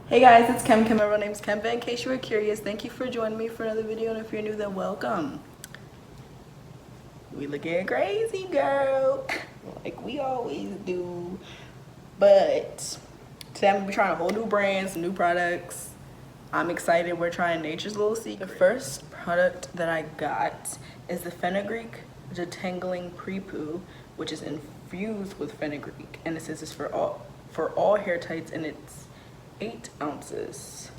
Hey guys, it's Kim. My real name is Kemba. In case you were curious, thank you for joining me for another video, and if you're new, then welcome. We looking crazy, girl, like we always do. But today I'm gonna be trying a whole new brand, some new products. I'm excited. We're trying Nature's Little Secret. The first product that I got is the Fenugreek Detangling Pre-Poo, which is infused with fenugreek, and it says it's for all hair types, and it's 8 ounces.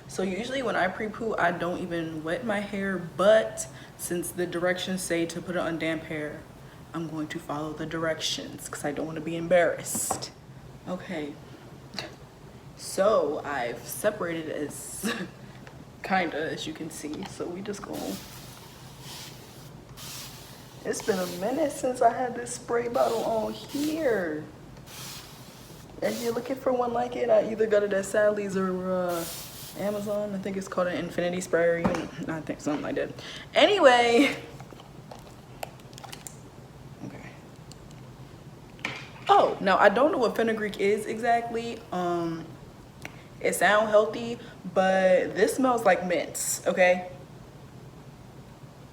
So usually when I pre-poo, I don't even wet my hair, but since the directions say to put it on damp hair, I'm going to follow the directions because I don't want to be embarrassed. Okay, so I've separated as kinda, as you can see. So we just go. It's been a minute since I had this spray bottle on here. If you're looking for one like it, I either got it at Sally's or Amazon. I think it's called an infinity sprayer. I think something like that. Anyway. Okay. Oh, now I don't know what fenugreek is exactly. It sounds healthy, but this smells like mints, okay?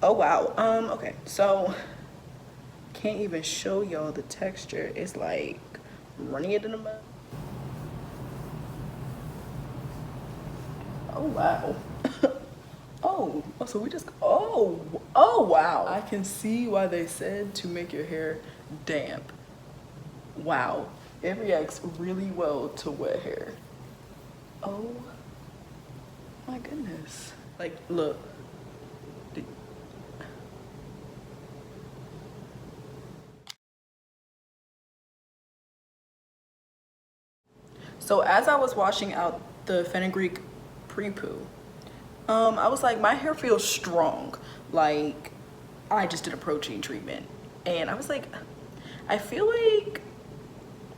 Oh wow. Okay, so can't even show y'all the texture. It's like running it in the mouth. Oh wow. Oh, so we just, oh wow. I can see why they said to make your hair damp. Wow, it reacts really well to wet hair. Oh my goodness. Like, look. So as I was washing out the fenugreek pre-poo, I was like, my hair feels strong. Like, I just did a protein treatment. And I was like, I feel like,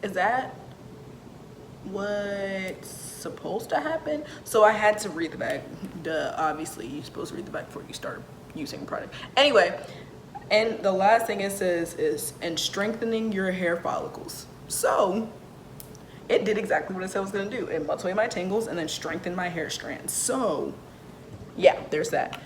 is that what's supposed to happen? So I had to read the back. Duh, obviously, you're supposed to read the back before you start using the product. Anyway, and the last thing it says is, and strengthening your hair follicles. So it did exactly what it said it was gonna do. It melts away my tangles and then strengthen my hair strands. So yeah, there's that.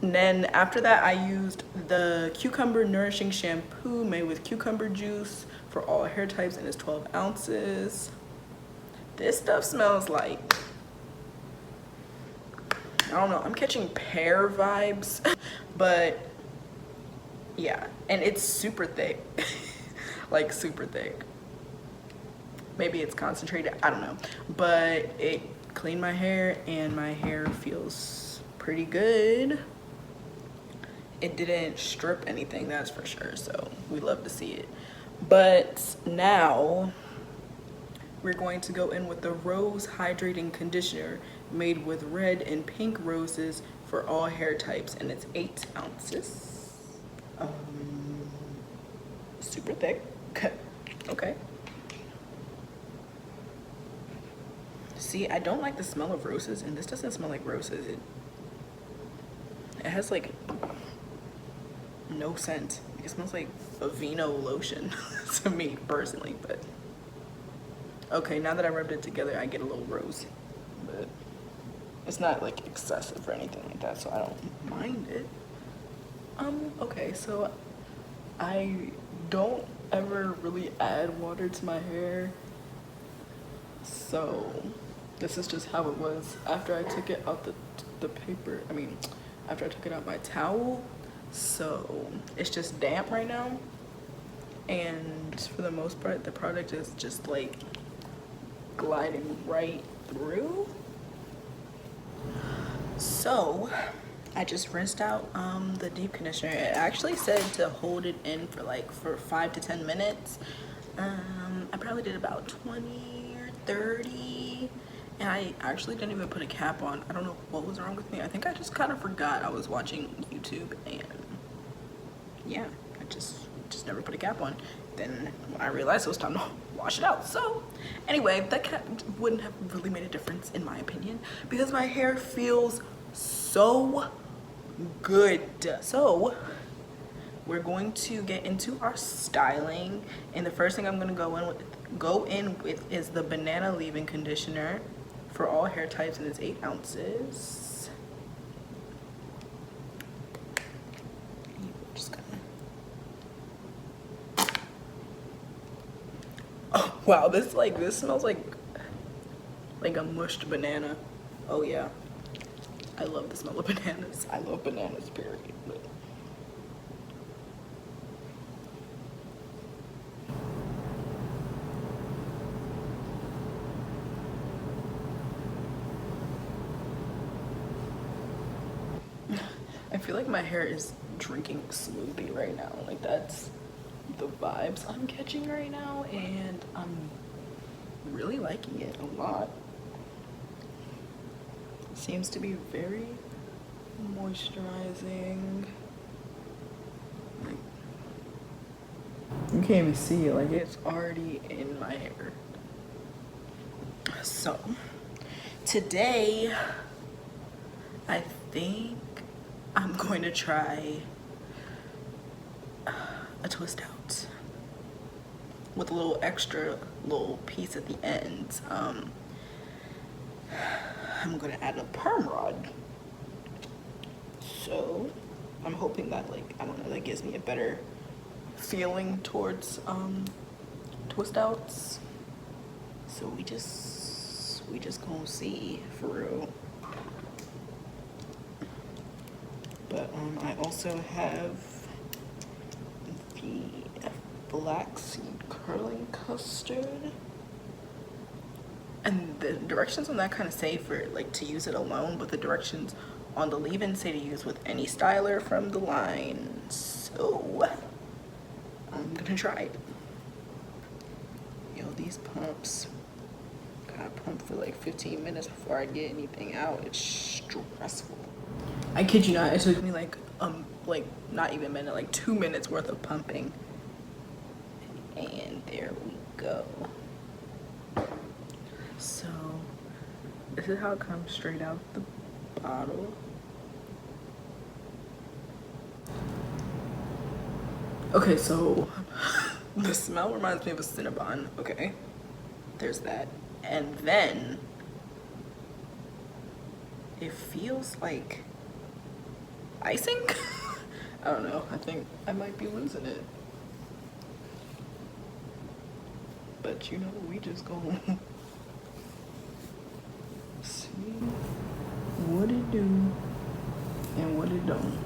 And then after that, I used the Cucumber Nourishing Shampoo made with cucumber juice for all hair types, and it's 12 ounces. This stuff smells like, I don't know, I'm catching pear vibes, but yeah, and it's super thick, like super thick. Maybe it's concentrated, I don't know, but it cleaned my hair and my hair feels pretty good. It didn't strip anything, that's for sure, so we love to see it. But now we're going to go in with the Rose Hydrating Conditioner made with red and pink roses for all hair types, and it's 8 ounces. Super thick. Okay. See, I don't like the smell of roses, and this doesn't smell like roses. It has like no scent. It smells like Aveeno lotion to me personally, but okay, now that I rubbed it together, I get a little rose, but it's not like excessive or anything like that, so I don't mind it. Okay, so I don't ever really add water to my hair, so this is just how it was after I took it out the paper. I mean, after I took it out my towel. So it's just damp right now, and for the most part the product is just like gliding right through. So I just rinsed out the deep conditioner. It actually said to hold it in for 5 to 10 minutes. I probably did about 20 or 30, and I actually didn't even put a cap on. I don't know what was wrong with me. I think I just kind of forgot I was watching YouTube, and yeah, I just never put a cap on. Then when I realized it was time to wash it out. So anyway, that cap wouldn't have really made a difference in my opinion, because my hair feels so good. So we're going to get into our styling, and the first thing I'm going to go in with is the Banana Leave-In Conditioner for all hair types, and it's 8 ounces. Just gonna... Oh wow, this smells like a mushed banana. Oh yeah, I love the smell of bananas. I love bananas, period. But I feel like my hair is drinking smoothie right now. Like, that's the vibes I'm catching right now, and I'm really liking it a lot. It seems to be very moisturizing. Like, you can't even see it, like it's already in my hair. So today I think I'm going to try a twist out with a little extra little piece at the end. I'm gonna add a perm rod. So I'm hoping that, like, I don't know, that gives me a better feeling towards twist outs. So we just gonna see for real. But I also have the black seed curling custard, and the directions on that kind of say for like to use it alone, but the directions on the leave-in say to use with any styler from the line. So I'm gonna try it. Yo, these pumps, gotta pump for like 15 minutes before I get anything out. It's stressful. I kid you not, it took me like not even a minute, like 2 minutes worth of pumping. And there we go. So this is how it comes straight out the bottle. Okay, so the smell reminds me of a Cinnabon. Okay, there's that. And then it feels like icing. I don't know, I think I might be losing it. But you know, we just gonna see what it do and what it don't.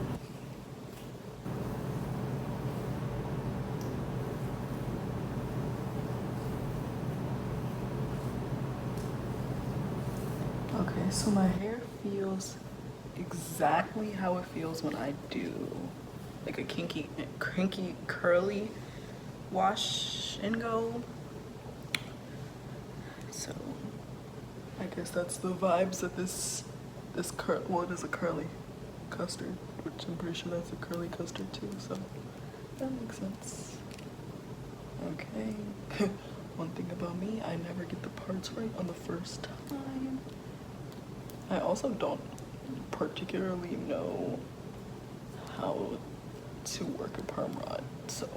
Okay, so my hair feels exactly how it feels when I do like a kinky curly wash and go. So I guess that's the vibes that this well, it is a curly custard, which I'm pretty sure that's a curly custard too, so that makes sense. Okay. One thing about me, I never get the parts right on the first time. I also don't particularly know how to work a perm rod, so.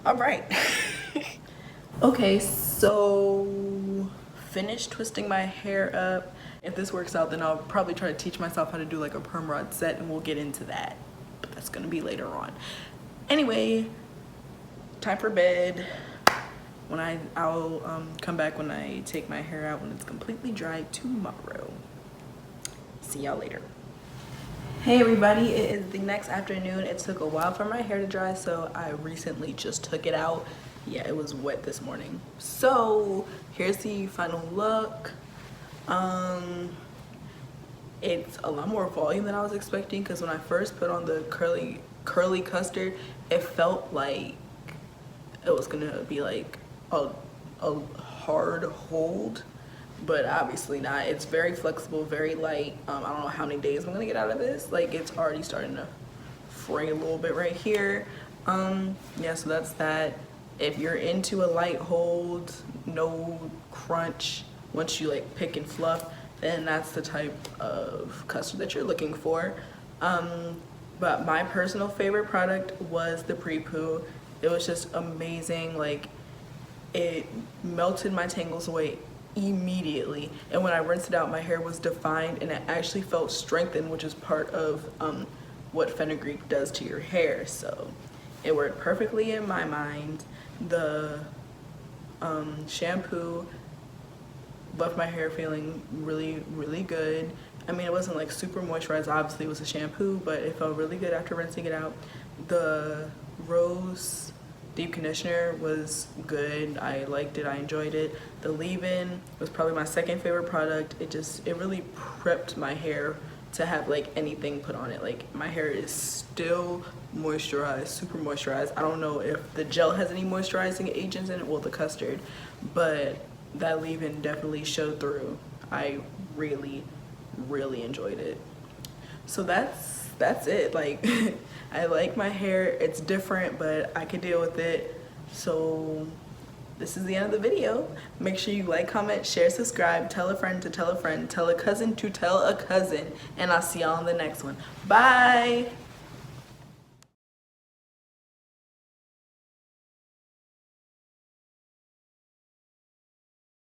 All right. Okay, so finished twisting my hair up. If this works out, then I'll probably try to teach myself how to do like a perm rod set, and we'll get into that, but that's gonna be later on. Anyway, time for bed. I'll come back when I take my hair out when it's completely dry tomorrow. See y'all later. Hey everybody, it is the next afternoon. It took a while for my hair to dry, so I recently just took it out. Yeah, it was wet this morning. So here's the final look. It's a lot more volume than I was expecting, because when I first put on the curly custard, it felt like it was gonna be like a hard hold, but obviously not. It's very flexible, very light. I don't know how many days I'm gonna get out of this. Like, it's already starting to fray a little bit right here. Yeah, so that's that. If you're into a light hold, no crunch, once you like pick and fluff, then that's the type of custard that you're looking for. But my personal favorite product was the Pre-Poo. It was just amazing. Like, it melted my tangles away immediately, and when I rinsed it out, my hair was defined and it actually felt strengthened, which is part of what fenugreek does to your hair. So it worked perfectly in my mind. The shampoo left my hair feeling really, really good. I mean, it wasn't like super moisturized, obviously it was a shampoo, but it felt really good after rinsing it out. The Rose deep conditioner was good. I liked it, I enjoyed it. The leave-in was probably my second favorite product. It really prepped my hair to have like anything put on it. Like, my hair is still moisturized, super moisturized. I don't know if the gel has any moisturizing agents in it, well, the custard, but that leave-in definitely showed through. I really, really enjoyed it. So that's it. Like, I like my hair. It's different, but I can deal with it. So this is the end of the video. Make sure you like, comment, share, subscribe, tell a friend to tell a friend, tell a cousin to tell a cousin, and I'll see y'all in the next one. Bye.